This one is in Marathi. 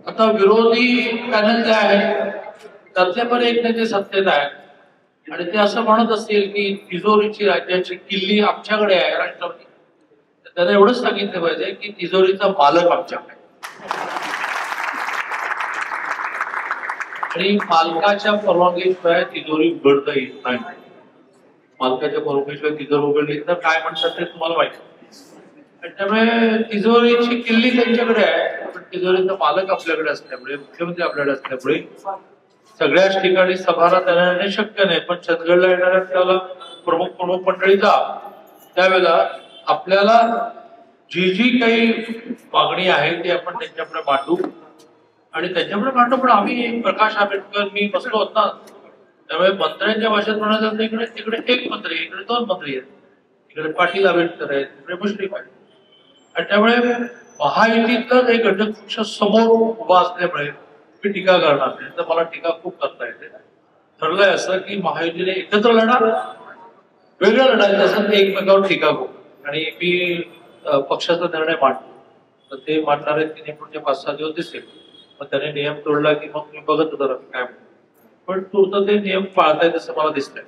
आता विरोधी पॅनल जे आहे त्यातले पण एक नेते सत्तेत आहेत आणि ते असं म्हणत असतील की तिजोरीची राज्याची किल्ली आमच्याकडे आहे राष्ट्रपती. त्याला एवढंच सांगितलं पाहिजे की तिजोरीचा मालक आमच्याकडे आणि मालकाच्या परवानगीशिवाय तिजोरी उघडता येत नाही. मालकाच्या परवानगीशिवाय तिजोरी उघडली तर काय म्हणतात ते तुम्हाला माहिती. त्यामुळे तिजोरीची किल्ली त्यांच्याकडे आहे पण तिजोरीचा मालक आपल्याकडे असल्यामुळे मुख्यमंत्री आपल्याकडे असल्यामुळे सगळ्याच ठिकाणी सभाला येणे शक्य नाही. पण छत्तीसगडला येणाऱ्या त्याला प्रमुख मंडळी जा त्यावेळेला आपल्याला जी काही मागणी आहे ती आपण त्यांच्याकडे मांडू आणि त्यांच्याकडे मांडू. पण आम्ही प्रकाश आंबेडकर मी बसलो होत ना त्यामुळे मंत्र्यांच्या भाषेत म्हणायचं इकडे तिकडे एक मंत्री इकडे दोन मंत्री आहेत. इकडे पाटील आंबेडकर आहेत इकडे मुश्रीफ आहेत आणि त्यामुळे महायुतीतलाच एक घटक पक्ष समोर उभा असल्यामुळे मी टीका करणार नाही. तर मला टीका खूप करता येते. ठरलंय असं की महायुतीने एकत्र लढा वेगळं लढायचं असं ते एकमेकावर टीका करू आणि मी पक्षाचा निर्णय मांडतो. तर ते मांडणारे तिने पुढचे 5-6 दिवस दिसतील. मग त्याने नियम तोडला की मग मी बघत होतो काय पण तूर्त ते नियम पाळतायत असं मला दिसतंय.